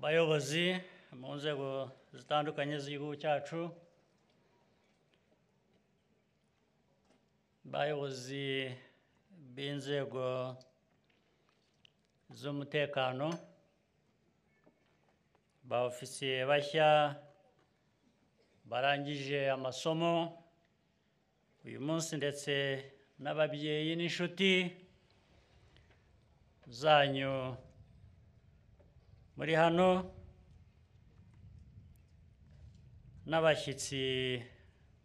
bayobozi mu nzego zitandukanye z'igihugu cyacu, bayobozi b'inzego z'umutekano, ba ofisiye bashya barangije amasomo uyu munsi, ndetse n'ababyeyi n'inshuti zanyu muri hano, n'abashyitsi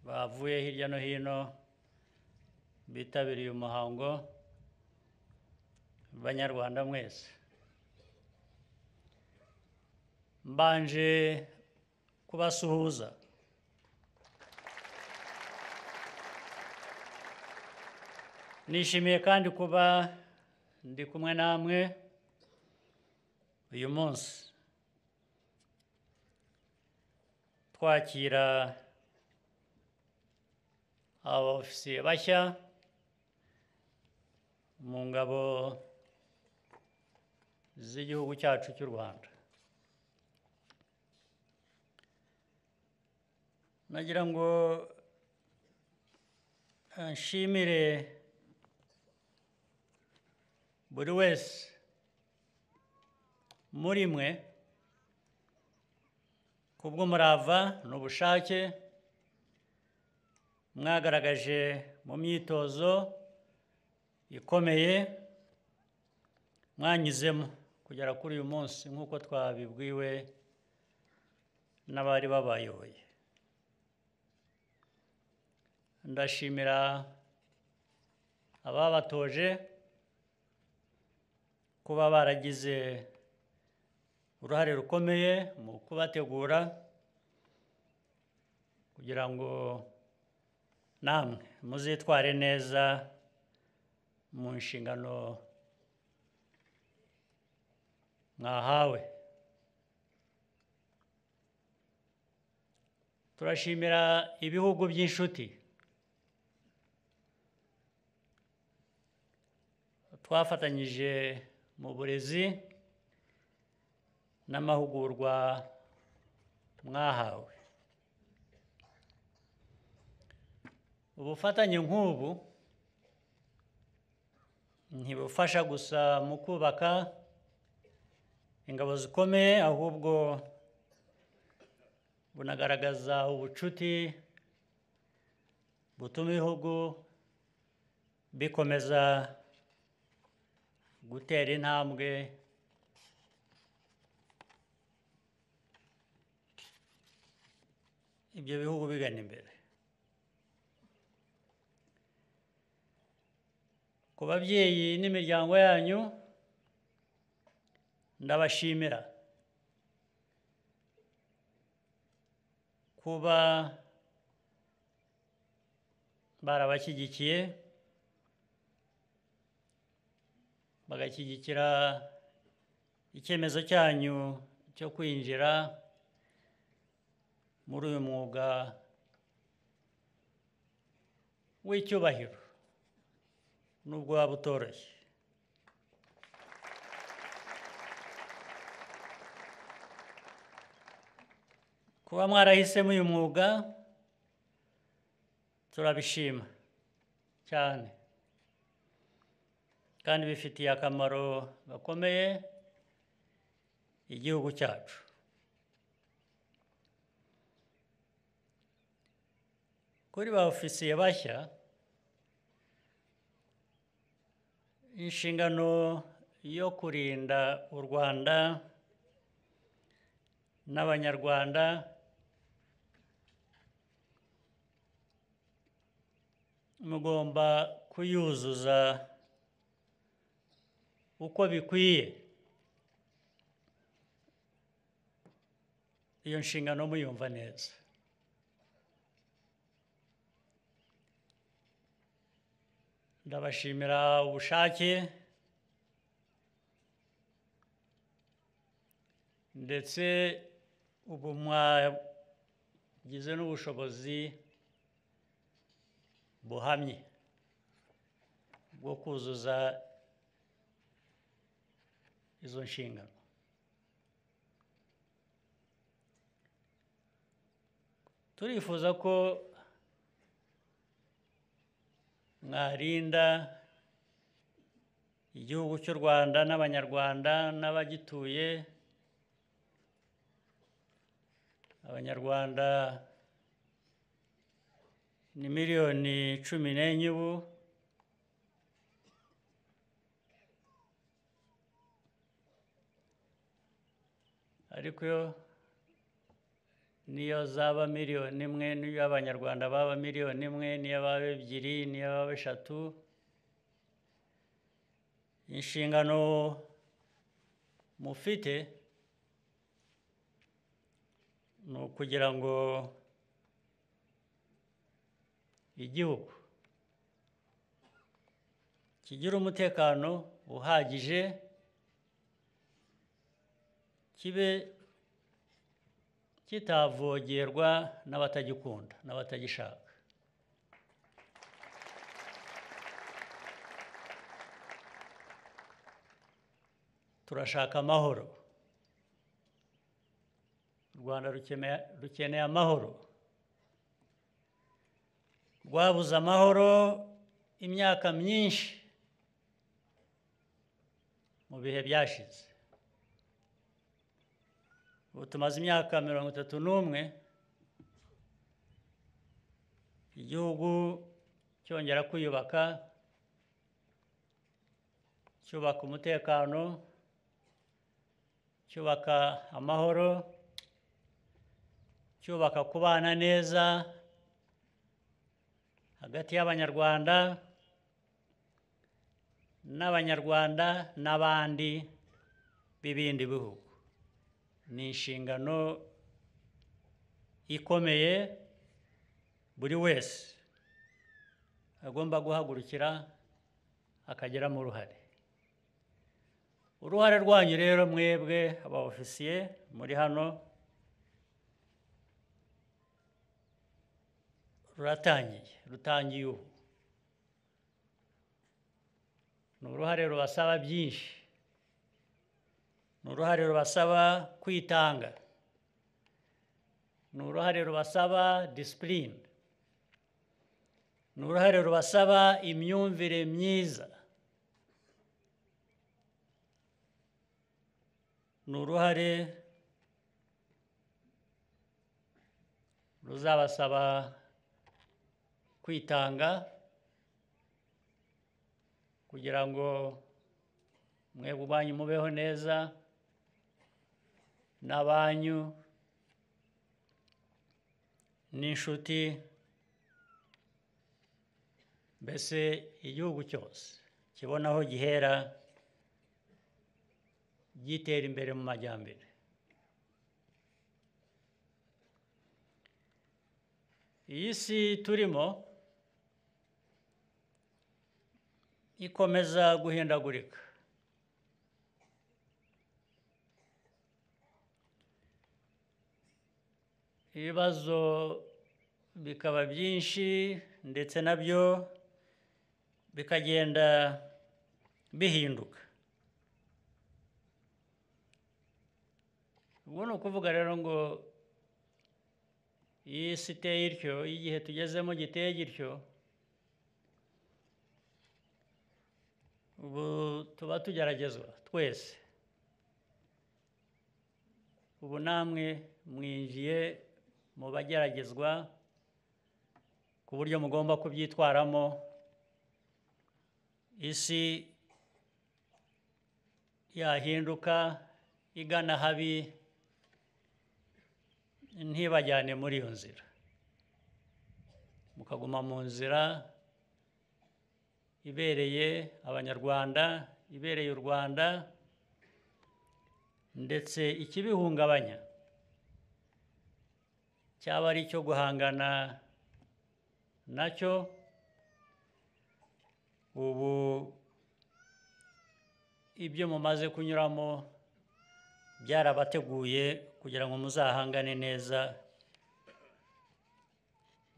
bavuye hirya no hino bitabiriye umuhango, banyarwanda mwese, mbanje kubasuhuza. Nishimiye kandi kuba ndi kumwe namwe uyu munsi, twakira abofisiye bashya mu ngabo z'igihugu cyacu cy'u Rwanda. Nagira ngo nshimire buri wese muri mwe kubw'umurava n'ubushake mwagaragaje mu myitozo ikomeye mwanyuzemo kugera kuri uyu munsi, nk'uko twabibwiwe n'abari babayoboye. Ndashimira ababatoje kuba baragize uruhare rukomeye mu kubategura kugira ngo namwe muzitware neza mu nshingano mwahawe. Turashimira ibihugu by'inshuti twafatanyije mu burezi n'amahugurwa mwahawe. Ubufatanye nk'ubu ntibufasha gusa mu kubaka ingabo zikomeye, ahubwo bunagaragaza ubucuti butuma ibihugu bikomeza gutera intambwe ibyo bihugu bigana imbere. Ku babyeyi n'imiryango yanyu ndabashimira kuba barabashyigikiye, bagashyigikira icyemezo cyanyu cyo kwinjira muri uyu mwuga w'icyubahiro nubwo waba utoroshye. Kuba mwarahisemo uyu mwuga turabishima cyane, kandi bifitiye akamaro gakomeye igihugu cyacu. Kuri ba ofisiye bashya, inshingano yo kurinda u Rwanda n'Abanyarwanda mugomba kuyuzuza uko bikwiye. Iyo nshingano muyumva neza. Ndabashimira ubushake ndetse ubu mwagize n'ubushobozi buhamye bwo kuzuza izo nshingano. turifuza ko mwarinda igihugu cy'u Rwanda n'Abanyarwanda n'abagituye. Abanyarwanda ni miliyoni 14 ubu. Ariko niyo zaba miliyoni imwe, niyo Abanyarwanda baba miliyoni imwe, niyo baba ebyiri, niyo baba eshatu, inshingano mufite ni ukugira ngo igihugu kigire umutekano uhagije, kibe kitavogerwa n'abatagikunda n'abatagishaka. Turashaka amahoro. U Rwanda rukeneye amahoro. Rwabuze amahoro imyaka myinshi mu bihe byashize. Ubu tumaze imyaka 31 igihugu cyongera kwiyubaka, cyubaka umutekano, cyubaka amahoro, cyubaka kubana neza hagati y'Abanyarwanda n'Abanyarwanda n'abandi b'ibindi bihugu. Ni inshingano ikomeye buri wese agomba guhagurukira akagiramo uruhare. Uruhare rwanyu rero mwebwe aba-ofisiye muri hano rutangiye ubu. Ni uruhare rubasaba byinshi. Ni uruhare rubasaba kwitanga. Ni uruhare rubasaba discipline. Ni uruhare rubasaba imyumvire myiza. Ni uruhare ruzabasaba kwitanga kugira ngo mwebwe ubwanyu mubeho neza n'abanyu n'inshuti, mbese igihugu cyose kibona aho gihera gitera imbere mu majyambere. Iyi si turimo ikomeza guhindagurika. Ibibazo bikaba byinshi ndetse nabyo bikagenda bihinduka. Ubu ni ukuvuga rero ngo iyi si iteye ityo, igihe tugezemo giteye gityo, ubu tuba tugeragezwa twese. Ubu namwe mwinjiye mu bageragezwa ku buryo mugomba kubyitwaramo. Isi yahinduka igana habi, ntibajyane muri iyo nzira. Mukaguma mu nzira ibereye Abanyarwanda, ibereye u Rwanda, ndetse ikibihungabanya cyaba ari icyo guhangana nacyo. Ubu ibyo mumaze kunyuramo byarabateguye kugira ngo muzahangane neza,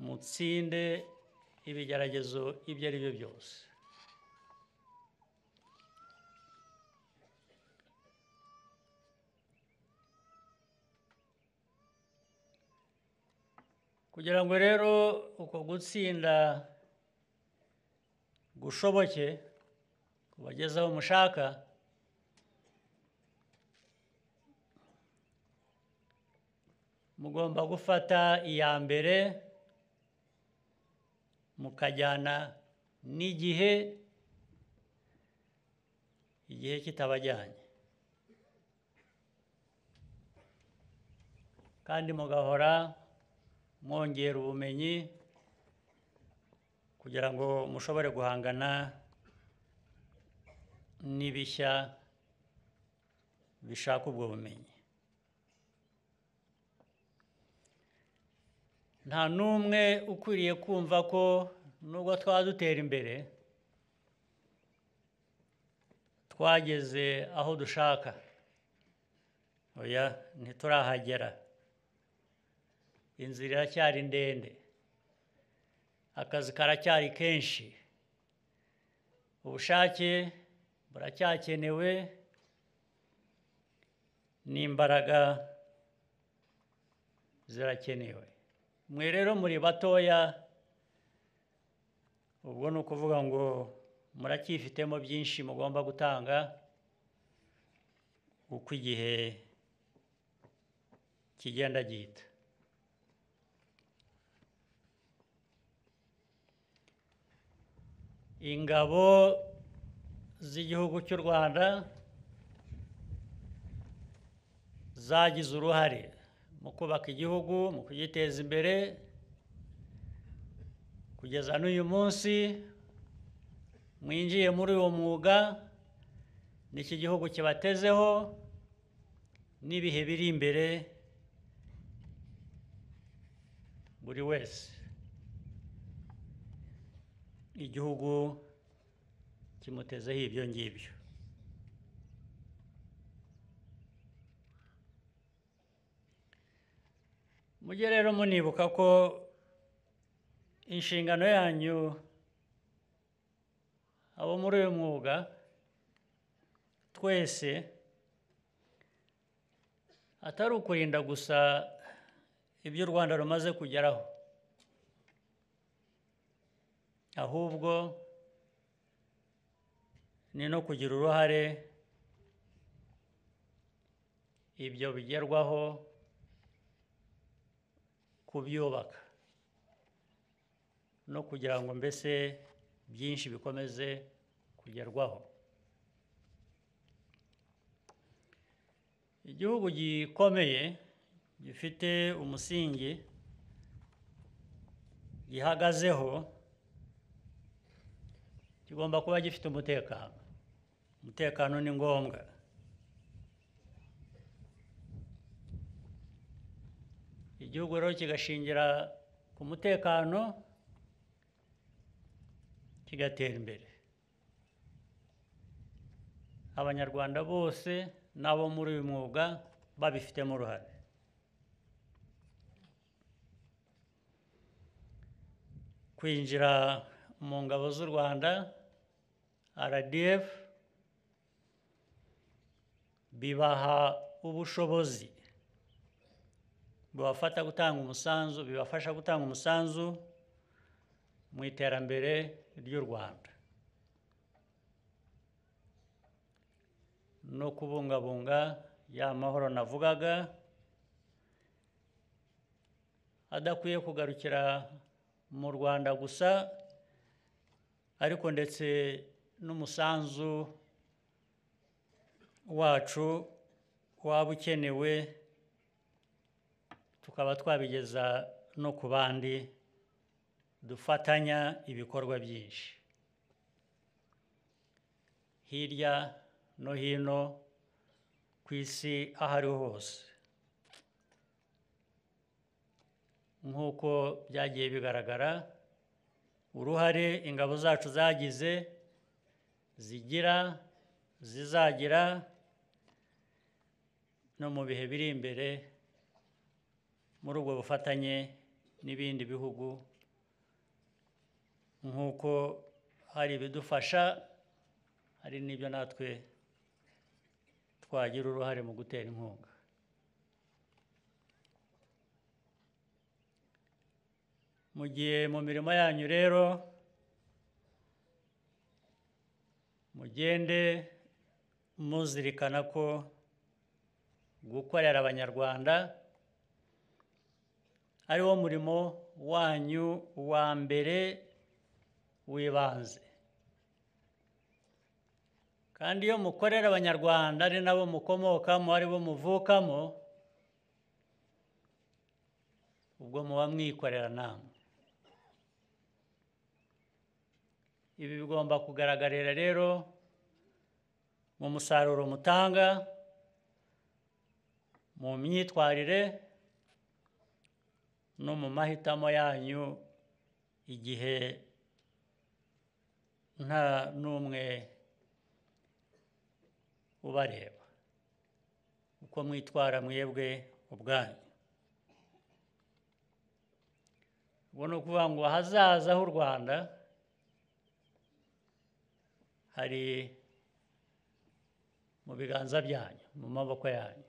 mutsinde ibigeragezo ibyo ari byo byose. kugira ngo rero uko gutsinda gushoboke kubagezaho mushaka, mugomba gufata iya mbere mukajyana n'igihe, igihe kitabajyanye, kandi mugahora mwongera ubumenyi kugira ngo mushobore guhangana n'ibishya bishaka ubwo bumenyi. Nta n'umwe ukwiriye kumva ko nubwo twaba dutera imbere twageze aho dushaka. Oya, ntiturahagera. Inzira iracyari ndende, akazi karacyari kenshi, ubushake buracyakenewe, n'imbaraga zirakenewe. Mwe rero muri batoya, ubwo ni ukuvuga ngo muracyifitemo byinshi mugomba gutanga uko igihe kigenda gihita. Ingabo z'igihugu cy'u Rwanda zagize uruhare mu kubaka igihugu, mu kugiteza imbere, kugeza n'uyu munsi mwinjiye muri uwo mwuga, n'iki gihugu kibatezeho, n'ibihe biri imbere buri wese. Igihugu kimutezeho ibyo ngibyo. Mujye rero munibuka ko inshingano yanyu abo muri uyu mwuga twese atari ukurinda gusa ibyo u Rwanda rumaze kugeraho, ahubwo ni no kugira uruhare ibyo bigerwaho kubyubaka, no kugira ngo mbese byinshi bikomeze kugerwaho. Igihugu gikomeye gifite umusingi gihagazeho kigomba kuba gifite umutekano. Umutekano ni ngombwa. Igihugu rero kigashingira ku mutekano kigatera imbere. Abanyarwanda bose n'abo muri uyu mwuga babifitemo uruhare. Kwinjira mu ngabo z'u Rwanda RDF bibaha ubushobozi bubafasha gutanga umusanzu mu iterambere ry'u Rwanda no kubungabunga ya mahoro navugaga, adakwiye kugarukira mu Rwanda gusa, ariko ndetse n'umusanzu wacu waba ukenewe tukaba twabigeza no ku bandi dufatanya ibikorwa byinshi hirya no hino ku isi aho ariho hose. Nk'uko byagiye bigaragara, uruhare ingabo zacu zagize, zigira, zizagira no mu bihe biri imbere muri ubwo bufatanye n'ibindi bihugu, nk'uko hari ibidufasha, hari n'ibyo natwe twagira uruhare mu gutera inkunga. mu gihe mu mirimo yanyu rero mugende muzirikana ko gukorera abanyarwanda ari wo murimo wanyu wa mbere w'ibanze, kandi iyo mukorera abanyarwanda ari nabo mukomokamo, ari bo muvukamo, ubwo muba mwikorera namwe. Ibi bigomba kugaragarira rero mu musaruro mutanga, mu myitwarire no mu mahitamo yanyu, igihe nta n'umwe ubareba, uko mwitwara mwebwe ubwanyu. Ubwo ni ukuvuga ngo ahazaza h'u Rwanda hari mu biganza byanyu, mu maboko yanyu.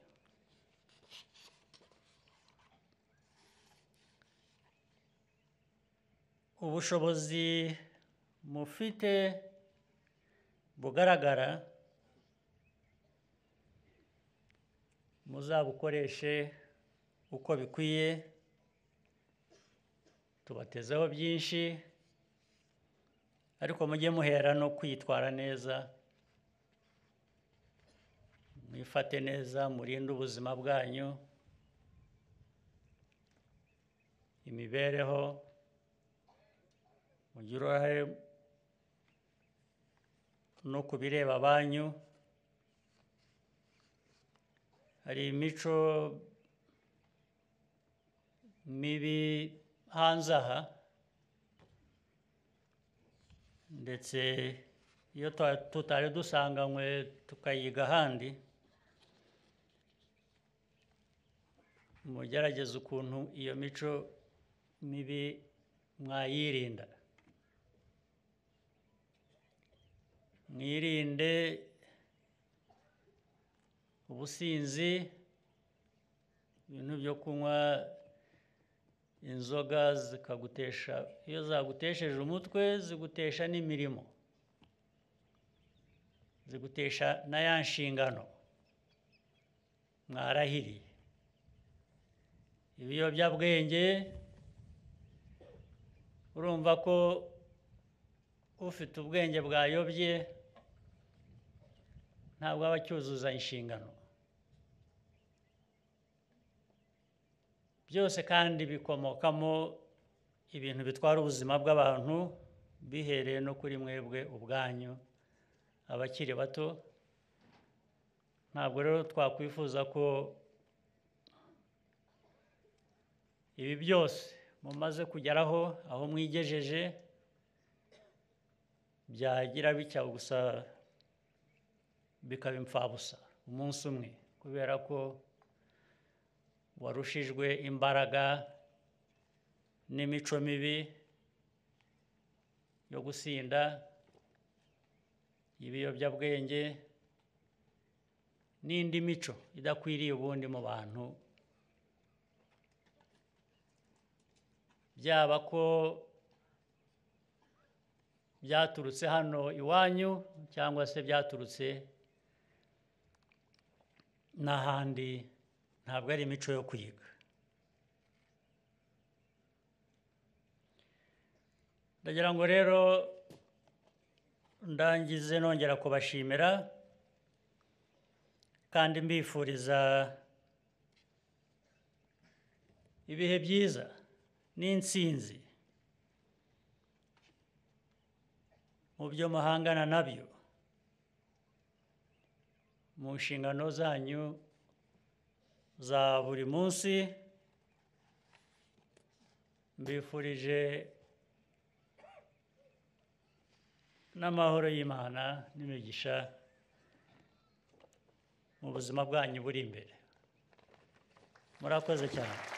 Ubushobozi mufite bugaragara muzabukoreshe uko bikwiye. Tubatezeho byinshi, ariko mujye muhera no kwitwara neza, mwifate neza, murinde ubuzima bwanyu, imibereho, mugire uruhare no ku bireba abanyu. Hari imico mibi hanze aha, ndetse iyo tutari dusanganywe tukayiga ahandi, mugerageze ukuntu iyo mico mibi mwayirinda. Mwirinde ubusinzi, ibintu byo kunywa inzoga zikagutesha, iyo zagutesheje umutwe zigutesha n'imirimo, zigutesha na ya nshingano mwarahiriye. Ibiyobyabwenge, urumva ko ufite ubwenge bwayobye ntabwo aba acyuzuza inshingano. Byose kandi bikomokamo ibintu bitwara ubuzima bw'abantu, bihereye no kuri mwebwe ubwanyu abakiri bato. Ntabwo rero twakwifuza ko ibi byose mumaze kugeraho, aho mwigejeje, byagira bitya gusa bikaba imfabusa umunsi umwe, kubera ko warushijwe imbaraga n'imico mibi yo gusinda, ibiyobyabwenge n'indi mico idakwiriye ubundi mu bantu, byaba ko byaturutse hano iwanyu cyangwa se byaturutse n'ahandi. Ntabwo ari imico yo kwiga. Ndagira ngo rero ndangize nongera kubashimira kandi mbifuriza ibihe byiza n'intsinzi mu byo muhangana nabyo mu nshingano zanyu za buri munsi. Mbifurije n'amahoro y'Imana n'imigisha mu buzima bwanyu buri imbere. Murakoze cyane.